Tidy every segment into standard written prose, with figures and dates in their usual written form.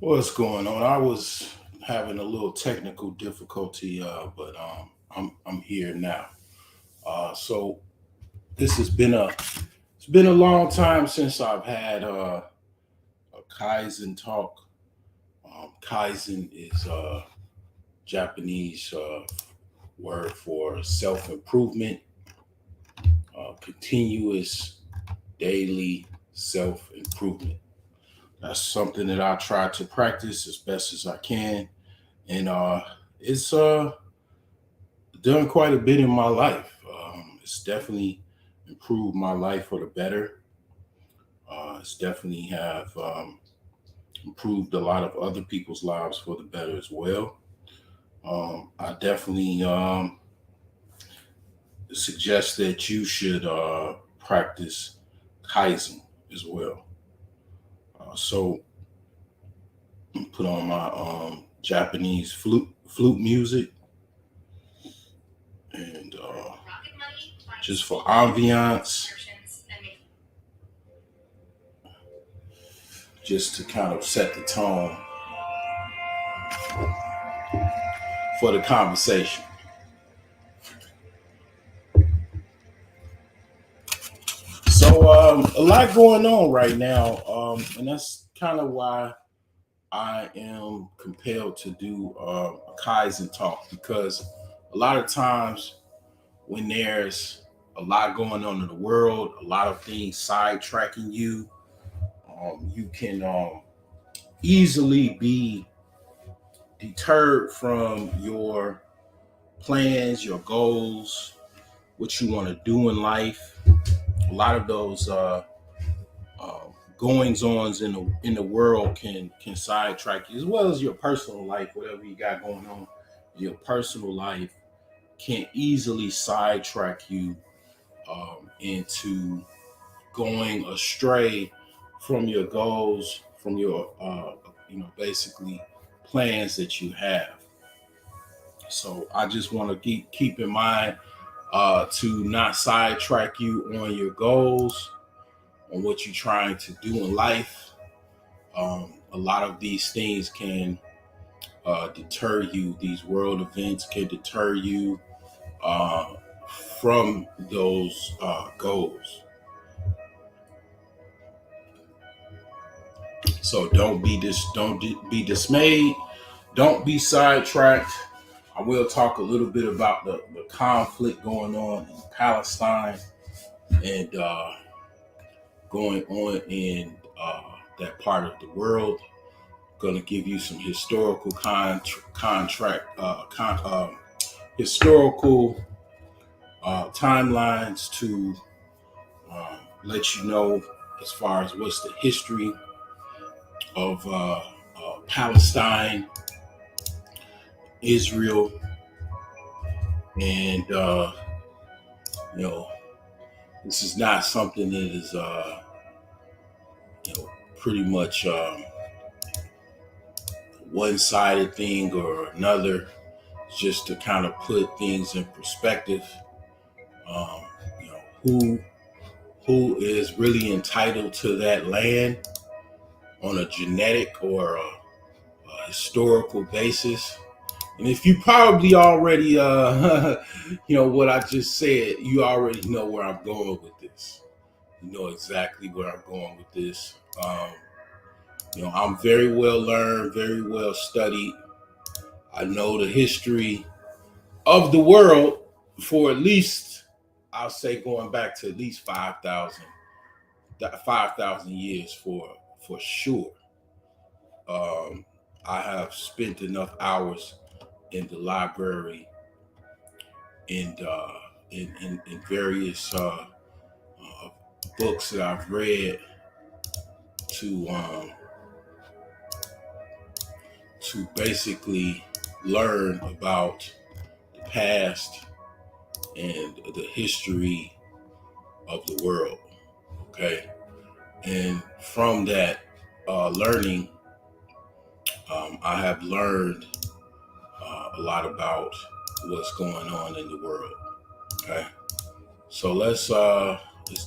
What's going on? I was having a little technical difficulty, but I'm here now. So this has been a it's been a long time since I've had a Kaizen talk. Kaizen is a Japanese word for self improvement, continuous daily self improvement. That's something that I try to practice as best as I can, and it's done quite a bit in my life. It's definitely improved my life for the better. It's definitely have improved a lot of other people's lives for the better as well. I definitely suggest that you should practice Kaizen as well. So put on my Japanese flute music and just for ambiance, just to kind of set the tone for the conversation. So a lot going on right now, and that's kind of why I am compelled to do a Kaizen talk because a lot of times when there's a lot going on in the world, a lot of things sidetracking you, you can easily be deterred from your plans, your goals, what you want to do in life. A lot of those goings ons in the world can sidetrack you, as well as your personal life. Whatever you got going on in your personal life can easily sidetrack you into going astray from your goals, from your basically plans that you have. So I just want to keep in mind to not sidetrack you on your goals, on what you're trying to do in life. A lot of these things can deter you. These world events can deter you uh, from those goals. So don't be dismayed. Don't be sidetracked. I will talk a little bit about the conflict going on in Palestine and going on in that part of the world. Going to give you some historical historical timelines to let you know as far as what's the history of Palestine, Israel, and you know this is not something that is pretty much one-sided thing or another. It's just to kind of put things in perspective. Um, who is really entitled to that land on a genetic or a historical basis. And if you probably already, what I just said, you already know where I'm going with this. You know exactly where I'm going with this. I'm very well learned, very well studied. I know the history of the world for at least, I'll say, going back to at least 5,000 years for sure. Um, I have spent enough hours in the library and in various books that I've read to basically learn about the past and the history of the world. Okay, and from that learning, I have learned a lot about what's going on in the world. Okay, so let's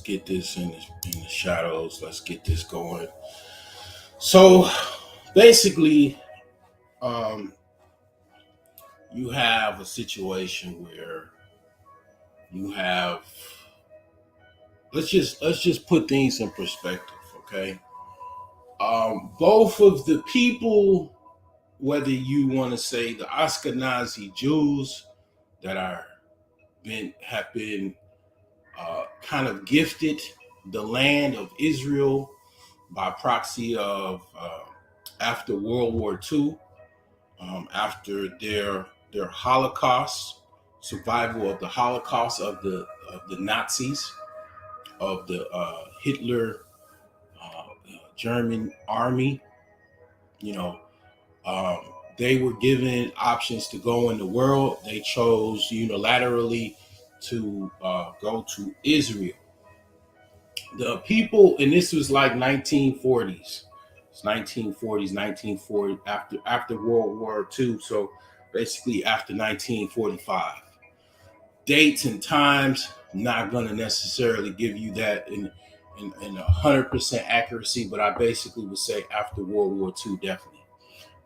get this in the shadows. Let's get this going. So basically, um, you have a situation where you have, let's just put things in perspective, okay? Both of the people, whether you want to say the Ashkenazi Jews that are been have been kind of gifted the land of Israel by proxy of after World War II, after their Holocaust, survival of the Holocaust of the Nazis, of the Hitler German army. You know, um, they were given options to go in the world. They chose unilaterally to go to Israel. The people, and this was like 1940s. It's 1940s, 1940 after World War II. So basically after 1945. Dates and times, not going to necessarily give you that in 100% accuracy, but I basically would say after World War II, definitely.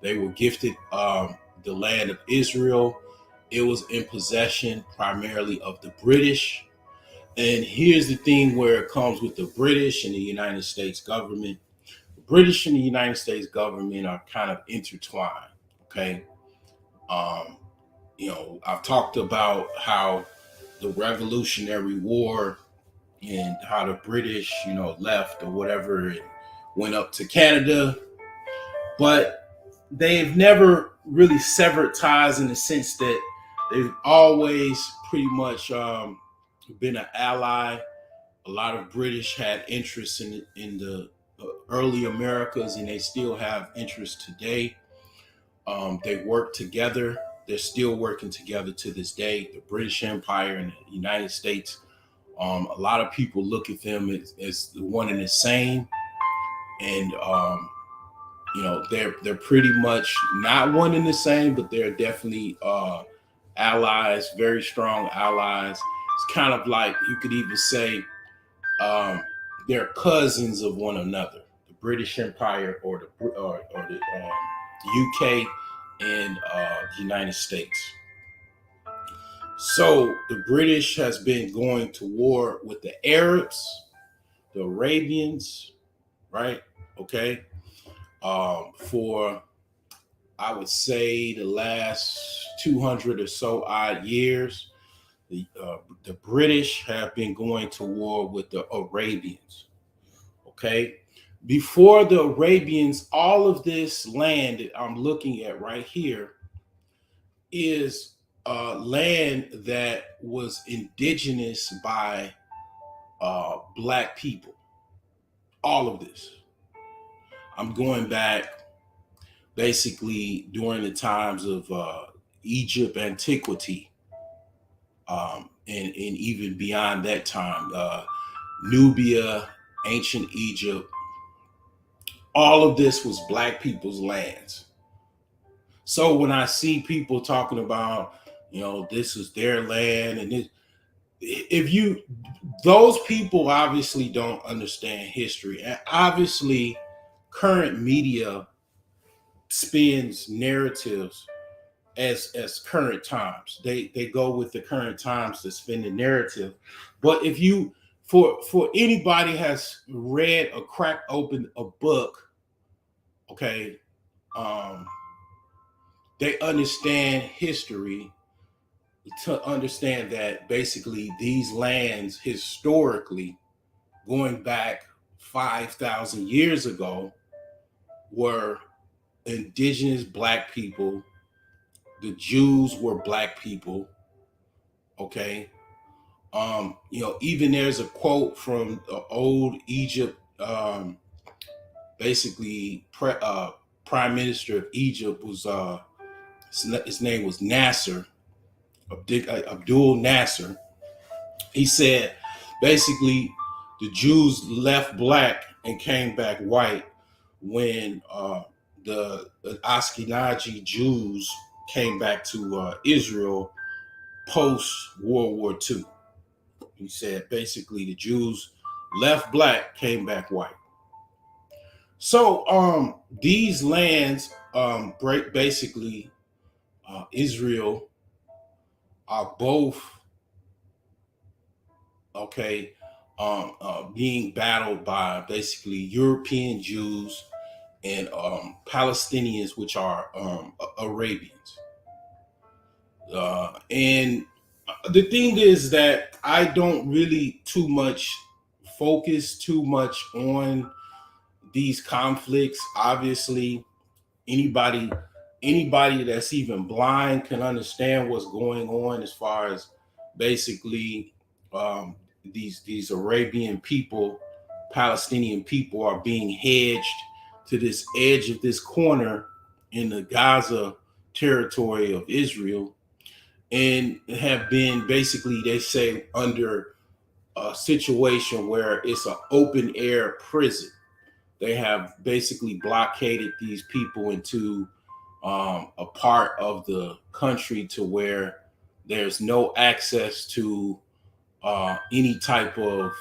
They were gifted the land of Israel. It was in possession primarily of the British. And here's the thing where it comes with the British and the United States government. The British and the United States government are kind of intertwined. Okay. Um, I've talked about how the Revolutionary War and how the British, left or whatever and went up to Canada, but they've never really severed ties in the sense that they've always pretty much been an ally. A lot of British had interest in the early Americas, and they still have interest today. They work together. They're still working together to this day. The British Empire and the United States. A lot of people look at them as the one and the same, and they're pretty much not one and the same, but they're definitely allies, very strong allies. It's kind of like you could even say um, they're cousins of one another. The British Empire or the UK and the United States. So the British has been going to war with the Arabs, the Arabians, right? Okay, for I would say the last 200 or so odd years. The British have been going to war with the Arabians. Okay. Before the Arabians, all of this land that I'm looking at right here is land that was indigenous by Black people. All of this. I'm going back basically during the times of Egypt antiquity, and even beyond that time, Nubia, ancient Egypt, all of this was Black people's lands. So when I see people talking about, this is their land, and this, if you, those people obviously don't understand history, and obviously current media spins narratives as current times. They go with the current times to spin the narrative. But if you, for anybody has read or cracked open a book, okay, um, they understand history to understand that basically these lands historically, going back 5,000 years ago, were indigenous Black people. The Jews were Black people. Okay. Even there's a quote from the old Egypt, basically Prime Minister of Egypt was his name was Nasser, Abdul Nasser. He said basically the Jews left Black and came back white when the Ashkenazi Jews came back to Israel post World War II. He said basically the Jews left Black, came back white. So these lands, break basically, Israel are both, okay, being battled by basically European Jews and Palestinians, which are Arabians. And the thing is that I don't really too much focus too much on these conflicts. Obviously, anybody anybody that's even blind can understand what's going on as far as basically, these Arabian people, Palestinian people are being hedged to this edge of this corner in the Gaza territory of Israel, and have been basically, they say, under a situation where it's an open air prison. They have basically blockaded these people into a part of the country to where there's no access to any type of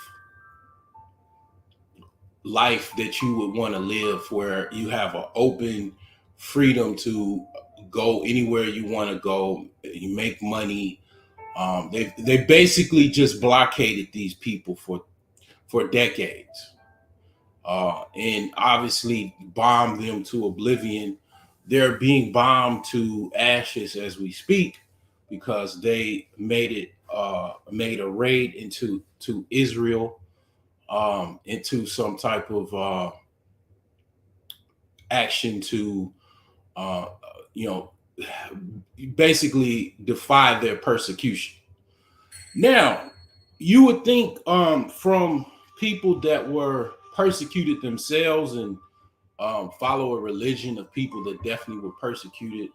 life that you would want to live, where you have an open freedom to go anywhere you want to go. You make money. They basically just blockaded these people for decades, and obviously bombed them to oblivion. They're being bombed to ashes as we speak because they made a raid to Israel, into some type of action to, uh, you know basically defy their persecution. Now, you would think, from people that were persecuted themselves and follow a religion of people that definitely were persecuted,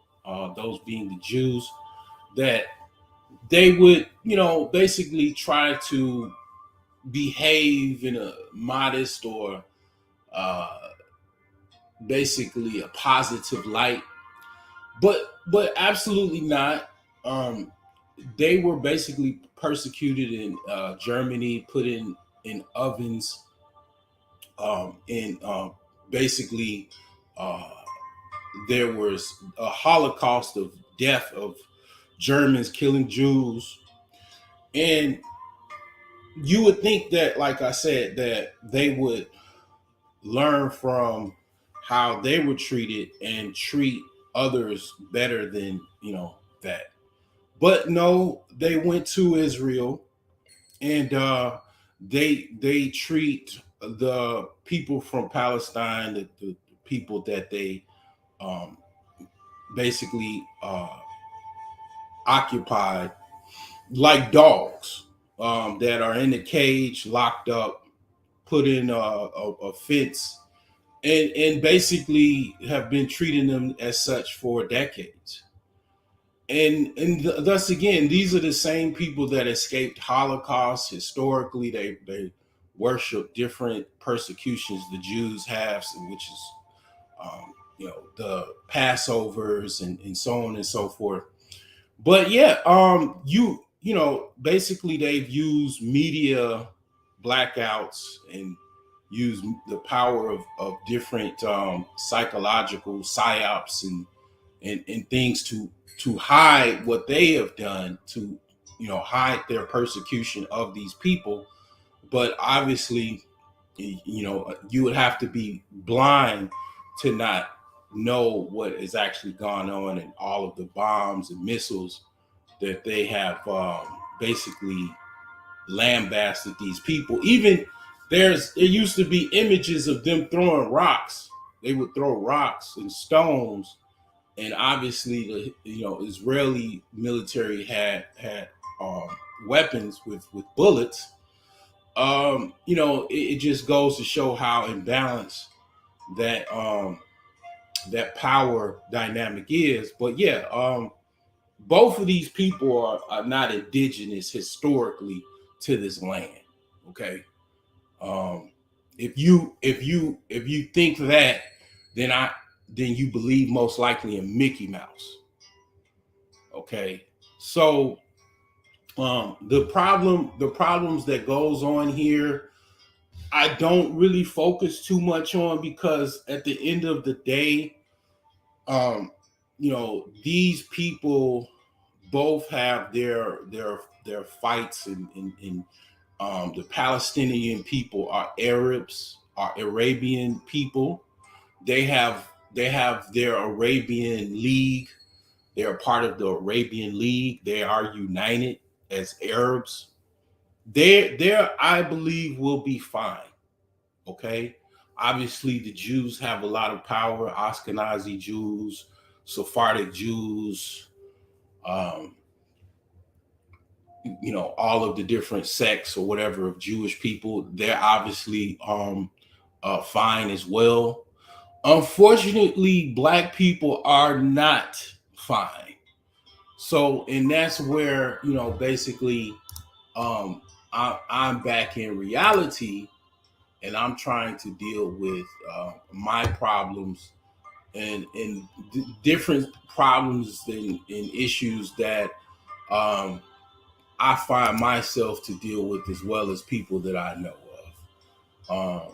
those being the Jews, that they would, basically try to behave in a modest or, uh, basically a positive light, but absolutely not. Um, they were basically persecuted in Germany, put in ovens, and basically, uh, there was a Holocaust of death of Germans killing Jews, and you would think that, like I said, that they would learn from how they were treated and treat others better than that. But no, they went to Israel, and they treat the people from Palestine, the people that they um, basically occupied, like dogs, that are in a cage, locked up, put in a fence, and basically have been treating them as such for decades. And thus again, these are the same people that escaped Holocaust. Historically, they worship different persecutions the Jews have, which is, the Passovers and so on and so forth. But yeah, basically they've used media blackouts and used the power of different psychological psyops and things to hide what they have done, to hide their persecution of these people. But obviously, you would have to be blind to not know what is actually gone on, and all of the bombs and missiles that they have, basically lambasted these people. Even there used to be images of them throwing rocks. They would throw rocks and stones, and obviously the Israeli military had um, weapons with bullets. It just goes to show how imbalanced that that power dynamic is. But yeah, both of these people are not indigenous historically to this land. Okay, um, if you think that, then you believe most likely in Mickey Mouse. Okay, so the problems that goes on here, I don't really focus too much on, because at the end of the day, um, these people both have their fights, and the Palestinian people are Arabs, are Arabian people. They have their Arabian League. They are part of the Arabian League. They are united as Arabs. There, I believe, will be fine. Okay. Obviously, the Jews have a lot of power. Ashkenazi Jews, Sephardic Jews, um, all of the different sects or whatever of Jewish people. They're obviously fine as well. Unfortunately, Black people are not fine. So, and that's where, basically, I'm back in reality, and I'm trying to deal with my problems, and different problems and issues that um, I find myself to deal with, as well as people that I know of.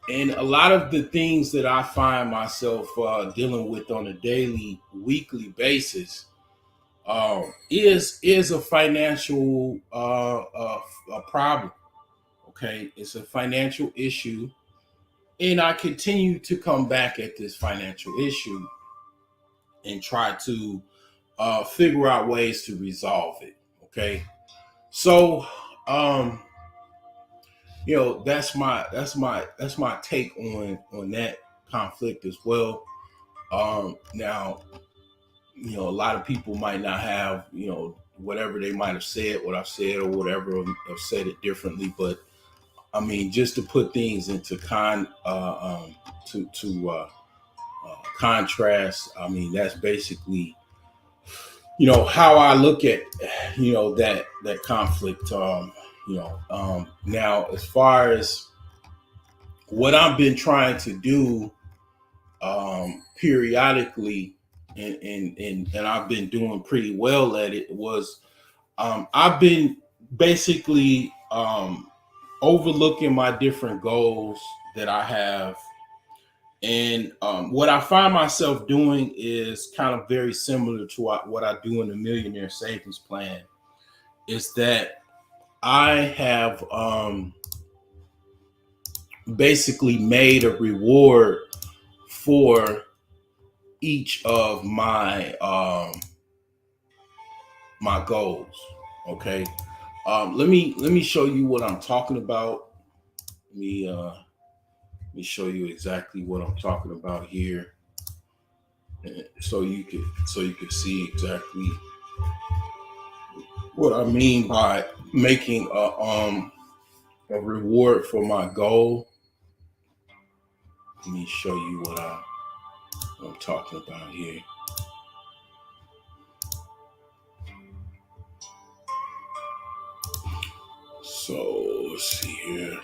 And a lot of the things that I find myself dealing with on a daily, weekly basis is a financial a problem. Okay, it's a financial issue, and I continue to come back at this financial issue and try to figure out ways to resolve it. Okay, so um, that's my take on that conflict as well. Now, a lot of people might not have, whatever they might have said, what I've said, or whatever, have said it differently. But I mean, just to put things into contrast, I mean, that's basically, how I look at, that conflict. Now, as far as what I've been trying to do periodically, and I've been doing pretty well at it, was I've been basically overlooking my different goals that I have. And what I find myself doing is kind of very similar to what I do in the Millionaire Savings Plan, is that I have basically made a reward for each of my goals. Okay. Let me show you what I'm talking about. Let me show you exactly what I'm talking about here, so you can see exactly what I mean by making a reward for my goal. Let me show you what I'm talking about here. So let's see here.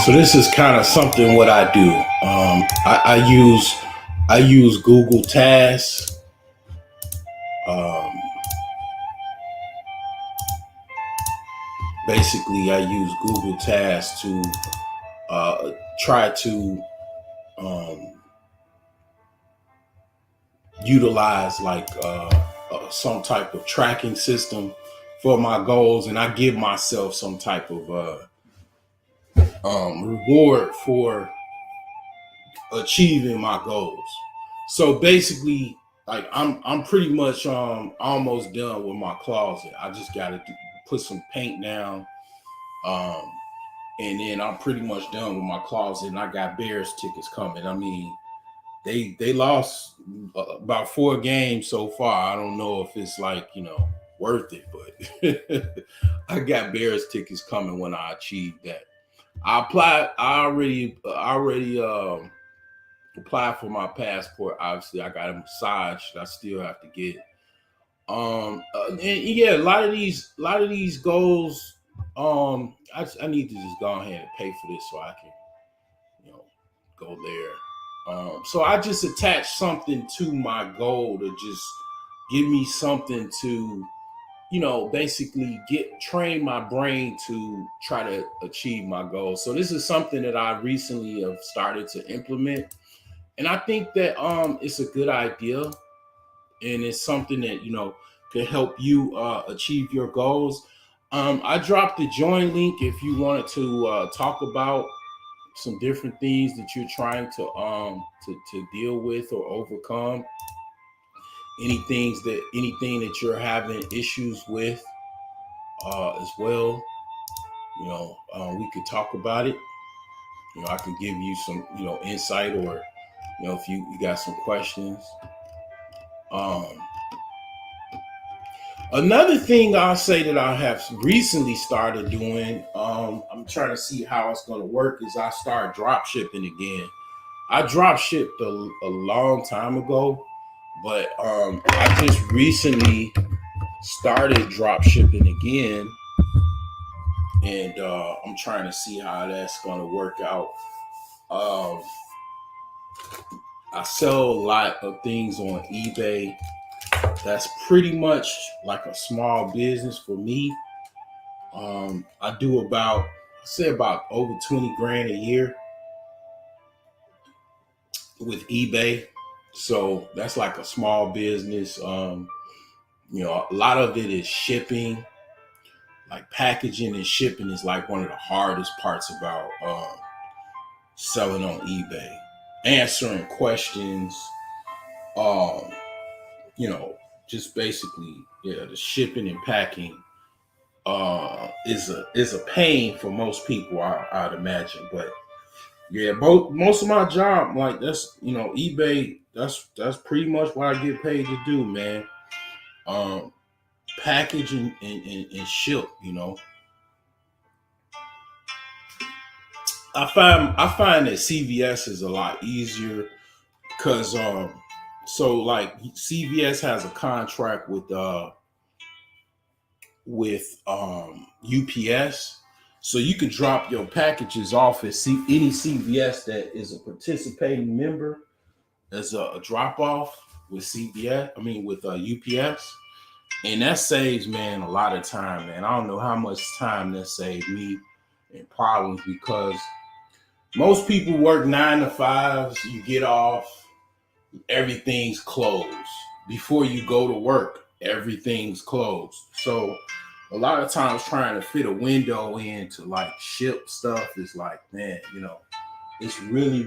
So this is kind of something what I do. I use Google Tasks. Um, Basically, I use Google Tasks to try to um, utilize like some type of tracking system for my goals, and I give myself some type of reward for achieving my goals. So basically, like I'm pretty much almost done with my closet. I just gotta put some paint down, um, and then I'm pretty much done with my closet. And I got Bears tickets coming. I mean, they lost about 4 games so far. I don't know if it's like worth it, but I got Bears tickets coming when I achieve that. I applied. I already applied for my passport. Obviously, I got a massage I still have to get. And yeah, a lot of these goals. I need to just go ahead and pay for this so I can, you know, go there. So I just attach something to my goal to just give me something to, basically train my brain to try to achieve my goals. So this is something that I recently have started to implement, and I think that it's a good idea, and it's something that can help you achieve your goals. I dropped the join link if you wanted to talk about some different things that you're trying to deal with or overcome. Anything that you're having issues with as well. We could talk about it. I could give you some insight, or if you got some questions. Um, Another thing I'll say that I have recently started doing, I'm trying to see how it's going to work, is I start drop shipping again. I drop shipped a long time ago, but I just recently started drop shipping again, and I'm trying to see how that's going to work out. Um, I sell a lot of things on eBay. That's pretty much like a small business for me. I do about over 20 grand a year with eBay. So that's like a small business. A lot of it is shipping, like packaging and shipping is like one of the hardest parts about selling on eBay. Answering questions, um, you know, just basically, yeah, the shipping and packing is a pain for most people, I'd imagine. But yeah, most of my job, like that's eBay. That's pretty much what I get paid to do, man. Um, Package and ship. I find that CVS is a lot easier because so like CVS has a contract with UPS, so you could drop your packages off at any CVS that is a participating member as a drop off with CVS. I mean with UPS, and that saves, man, a lot of time, man. I don't know how much time that saved me and problems, because most people work 9 to 5s. You get off, everything's closed. Before you go to work, everything's closed. So a lot of times trying to fit a window in to like ship stuff is like, man, it's really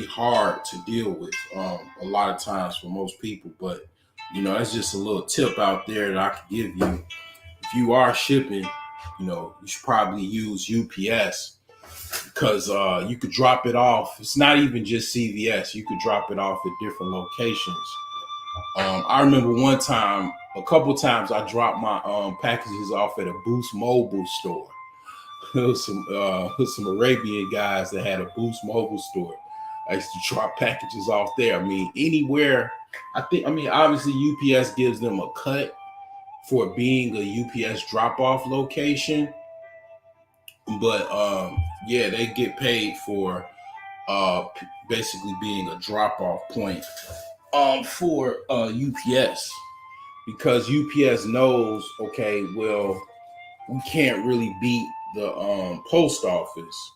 hard to deal with a lot of times for most people. But that's just a little tip out there that I could give you. If you are shipping, you should probably use UPS, because you could drop it off. It's not even just CVS. You could drop it off at different locations. I remember a couple times, I dropped my packages off at a Boost Mobile store. There was some Arabian guys that had a Boost Mobile store. I used to drop packages off there. I mean, anywhere. Obviously UPS gives them a cut for being a UPS drop-off location. But yeah, they get paid for basically being a drop off point for UPS, because UPS knows, okay, well, we can't really beat the post office,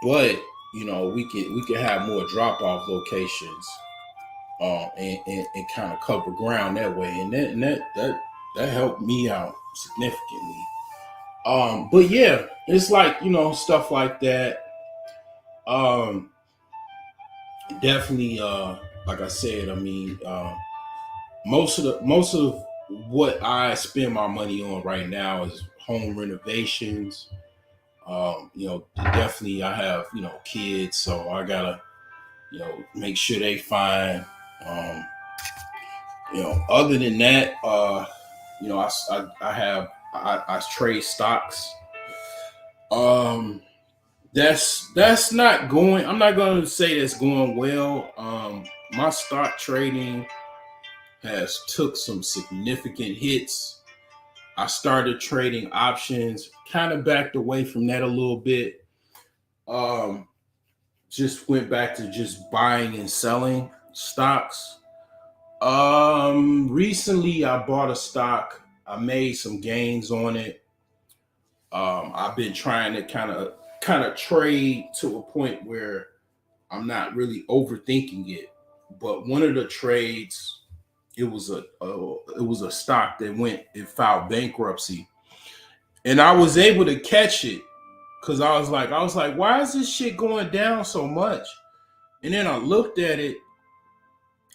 but we can have more drop off locations, and kind of cover ground that way, and that helped me out significantly. But yeah, it's like, stuff like that. Um, Definitely, like I said, I mean, most of what I spend my money on right now is home renovations. Definitely I have, kids, so I gotta, make sure they fine. Um, Other than that, I trade stocks. Um, that's not going. I'm not going to say that's going well. My stock trading has took some significant hits. I started trading options, kind of backed away from that a little bit. Um, just went back to just buying and selling stocks. Recently I bought a stock. I made some gains on it. I've been trying to kind of trade to a point where I'm not really overthinking it. But one of the trades, it was a stock that it filed bankruptcy, and I was able to catch it because I was like, why is this shit going down so much? And then I looked at it.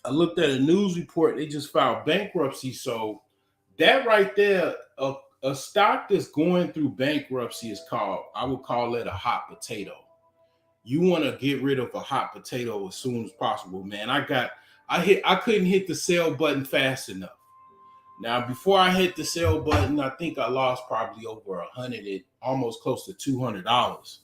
I looked at a news report. They just filed bankruptcy. So that right there, a stock that's going through bankruptcy is called, I would call it a hot potato. You want to get rid of a hot potato as soon as possible, man. I couldn't hit the sell button fast enough. Now, before I hit the sell button, I think I lost probably over 100, almost close to $200,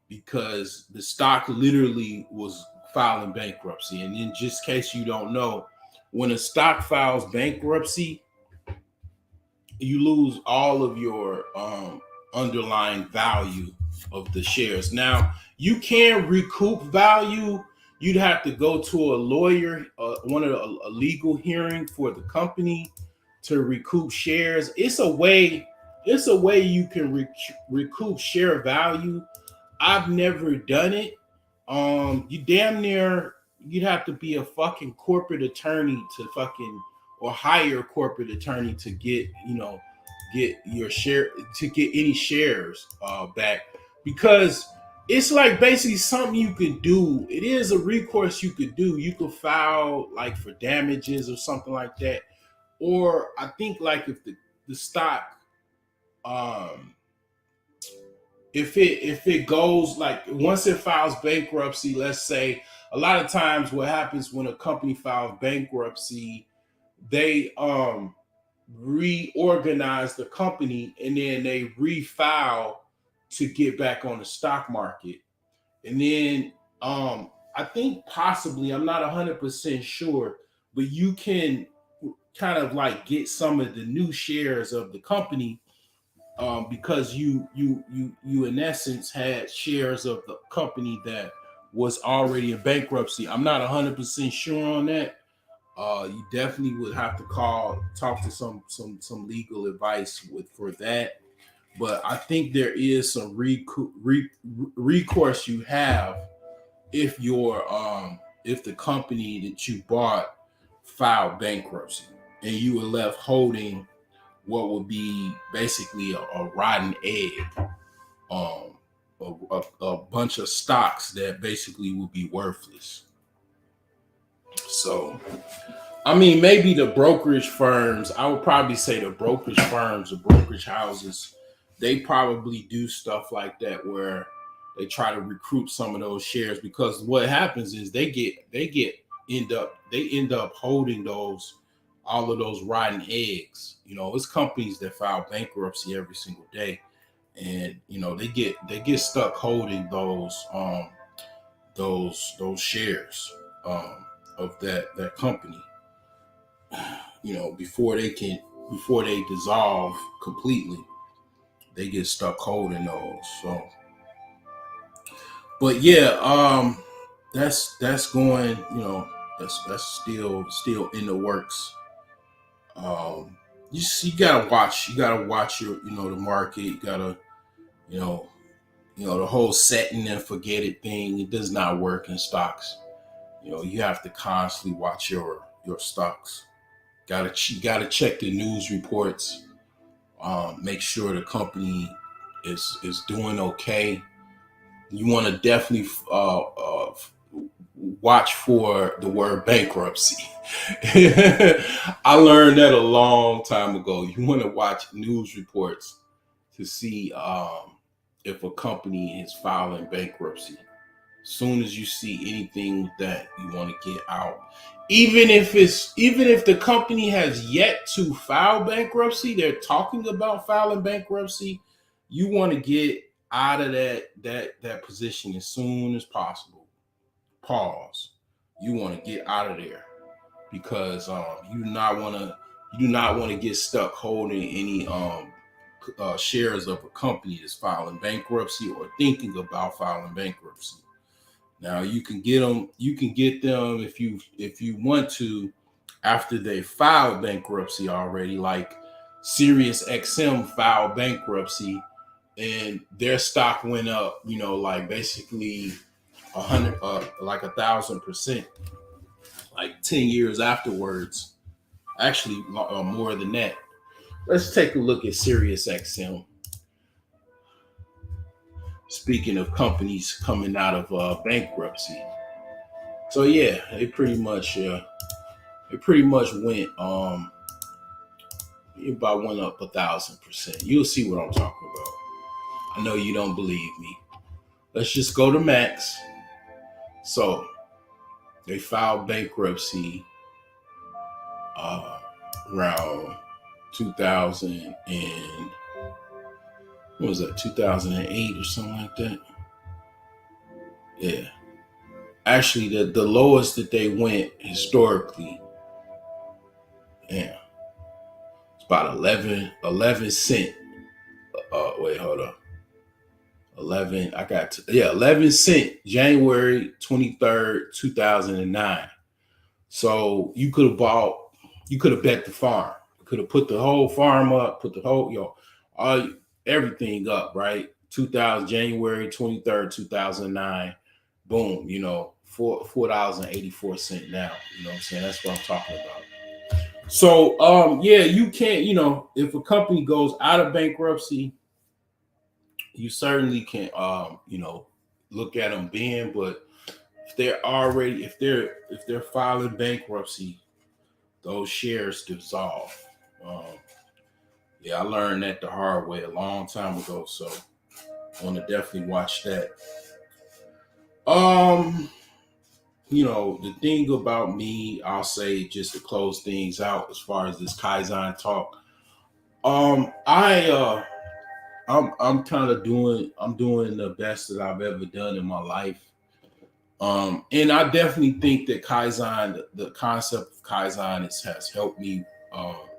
because the stock literally was filing bankruptcy. And in just case you don't know, when a stock files bankruptcy, you lose all of your underlying value of the shares. Now, you can recoup value. You'd have to go to a lawyer, a legal hearing for the company to recoup shares. It's a way. It's a way you can recoup share value. I've never done it. You damn near, you'd have to be a fucking corporate attorney to fucking, or hire a corporate attorney to get your share, to get any shares back, because it's like basically something you can do. It is a recourse you could do. You could file like for damages or something like that. Or I think like if the stock, um if it goes, like once it files bankruptcy, let's say, a lot of times what happens when a company files bankruptcy, they reorganize the company and then they refile to get back on the stock market. And then I think possibly, I'm not 100% sure, but you can kind of like get some of the new shares of the company, because you in essence had shares of the company that was already in bankruptcy. I'm not 100% sure on that. You definitely would have to talk to some legal advice for that. But I think there is some recourse you have if the company that you bought filed bankruptcy and you were left holding what would be basically a rotten egg, um, a bunch of stocks that basically would be worthless. So, I mean, maybe the brokerage firms, I would probably say the brokerage firms, the brokerage houses, they probably do stuff like that where they try to recruit some of those shares, because what happens is they end up holding those, all of those rotten eggs. It's companies that file bankruptcy every single day, and they get stuck holding those shares, of that company, before they dissolve completely. they get stuck holding those. So, but yeah, that's going. That's still in the works. Um, you gotta watch. You gotta watch your the market. You gotta you know the whole setting and forget it thing. It does not work in stocks. You have to constantly watch your stocks. Gotta check the news reports. Make sure the company is doing okay. You want to definitely watch for the word bankruptcy. I learned that a long time ago. You want to watch news reports to see if a company is filing bankruptcy. Soon as you see anything that you want to get out, even if the company has yet to file bankruptcy, they're talking about filing bankruptcy. You want to get out of that position as soon as possible. Pause. You want to get out of there because you do not want to get stuck holding any shares of a company that's filing bankruptcy or thinking about filing bankruptcy. Now you can get them. You can get them if you want to after they filed bankruptcy already. Like Sirius XM filed bankruptcy, and their stock went up. Like basically 1,000%. Like 10 years afterwards, actually more than that. Let's take a look at Sirius XM. Speaking of companies coming out of bankruptcy, so yeah, it pretty much went up 1,000%. You'll see what I'm talking about. I know you don't believe me. Let's just go to Max. So they filed bankruptcy around 2000 and what was that 2008 or something like that. Yeah, actually the lowest that they went historically, yeah, it's about 11 cent. Wait, hold on. 11 cent, January 23rd, 2009. So you could have bet the farm. You could have put the whole farm up, put the whole, all everything up, right? 2000, January 23rd, 2009. Boom, $4.84 now. You know what I'm saying? That's what I'm talking about. So, yeah, you can't, if a company goes out of bankruptcy, you certainly can, look at them then. But if they're filing bankruptcy, those shares dissolve. Um, yeah, I learned that the hard way a long time ago. So I want to definitely watch that. Um, the thing about me, I'll say just to close things out as far as this Kaizen talk. I'm kind of doing the best that I've ever done in my life. And I definitely think that Kaizen, the concept of Kaizen has helped me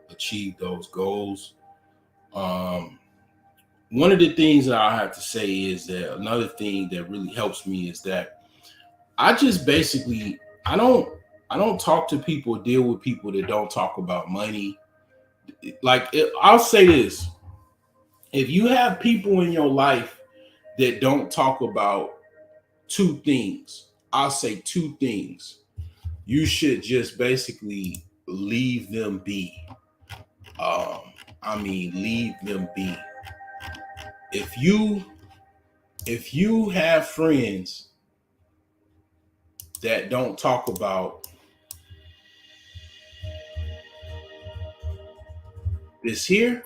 achieve those goals. Um, One of the things that I have to say is that another thing that really helps me is that I just basically I don't talk to people, deal with people that don't talk about money. I'll say this: if you have people in your life that don't talk about two things, I'll say two things. You should just basically leave them be. Um, leave them be. If you have friends that don't talk about this here,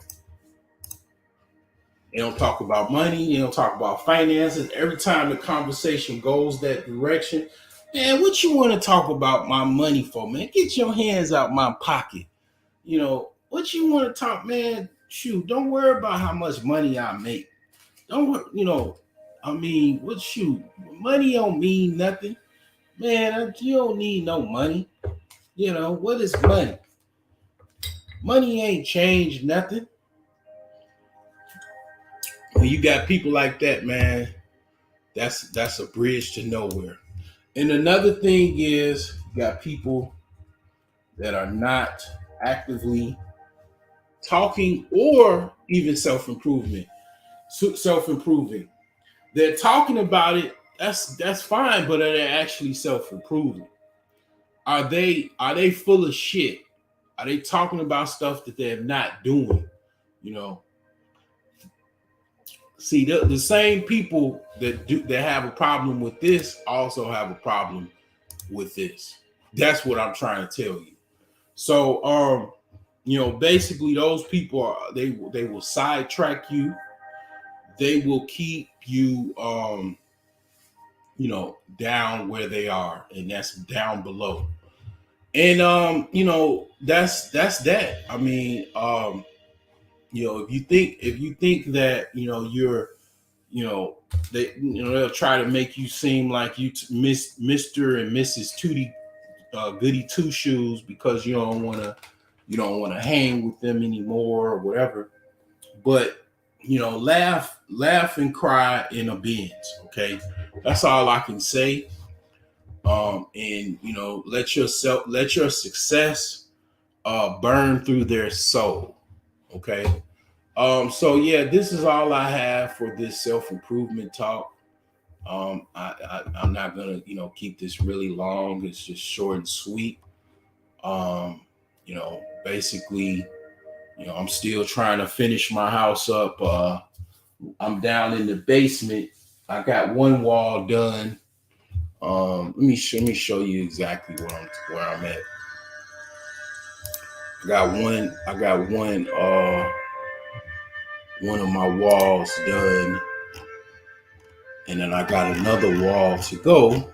they don't talk about money, they don't talk about finances. Every time the conversation goes that direction, man, what you want to talk about my money for, man? Get your hands out my pocket. What you want to talk, man? Shoot, don't worry about how much money I make. What shoot? Money don't mean nothing. Man, you don't need no money. What is money? Money ain't changed nothing. when you got people like that, man, that's a bridge to nowhere. And another thing is, you got people that are not actively talking or even self-improving. They're talking about it. That's fine, but are they actually self-improving? Are they full of shit? Are they talking about stuff that they're not doing? You know, see the same people that have a problem with this also have a problem with this. That's what I'm trying to tell you. So basically those people they will sidetrack you. They will keep you down where they are, and that's down below. And that's that. I mean, if you think that you're they'll try to make you seem like you Mr. and Mrs. Tootie Goody Two Shoes because you don't want to hang with them anymore or whatever. But laugh and cry in a Benz. Okay, that's all I can say. And let your success burn through their soul. Okay. So yeah, this is all I have for this self-improvement talk. I'm not gonna keep this really long. It's just short and sweet. Basically, I'm still trying to finish my house up. I'm down in the basement. I got one wall done. Let me show you exactly where I'm at. I got one of my walls done, and then I got another wall to go.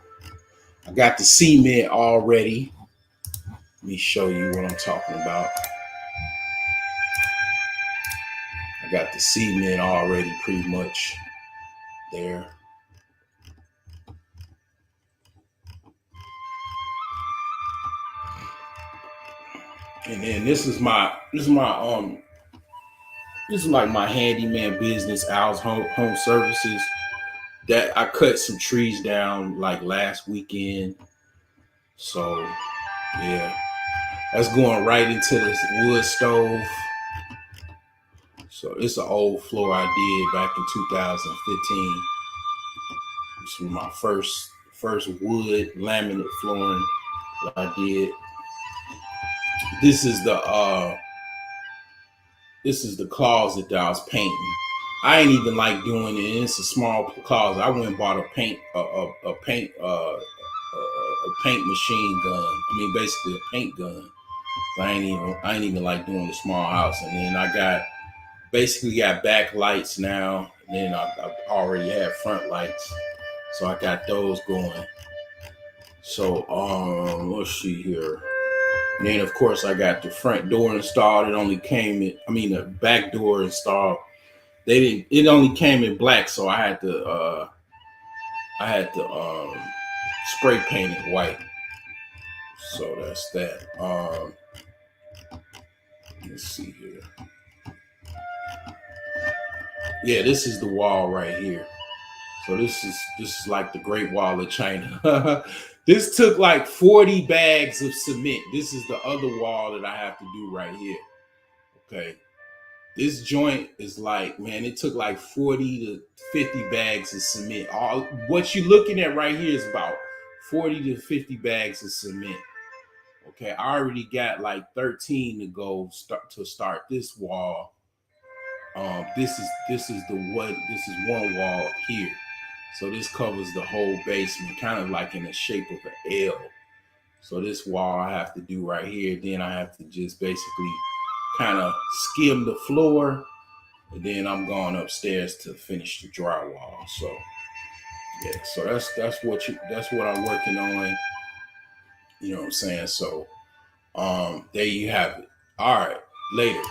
I got the cement already. Let me show you what I'm talking about. I got the cement already pretty much there. And then this is like my handyman business, Al's Home Services. That I cut some trees down like last weekend. So yeah, that's going right into this wood stove. So it's an old floor I did back in 2015. This was my first wood laminate flooring that I did. This is the closet that I was painting. I ain't even like doing it. It's a small closet. I went and bought a paint machine gun. I mean, basically a paint gun. I ain't even like doing the small house. And then I got back lights now. And then I already have front lights, so I got those going. So let's see here. And then of course I got the front door installed. The back door installed. It only came in black, so I had to spray paint it white. So that's that. Let's see here. Yeah, this is the wall right here. So this is like the Great Wall of China. This took like 40 bags of cement. This is the other wall that I have to do right here. Okay. This joint is like, man, it took like 40 to 50 bags of cement. All what you're looking at right here is about 40 to 50 bags of cement. Okay, I already got like 13 to go to start this wall. This is one wall here. So this covers the whole basement, kind of like in the shape of an L. So this wall I have to do right here. Then I have to just basically kind of skim the floor, and then I'm going upstairs to finish the drywall. So yeah, so that's what I'm working on. You know what I'm saying? So there you have it. All right, later.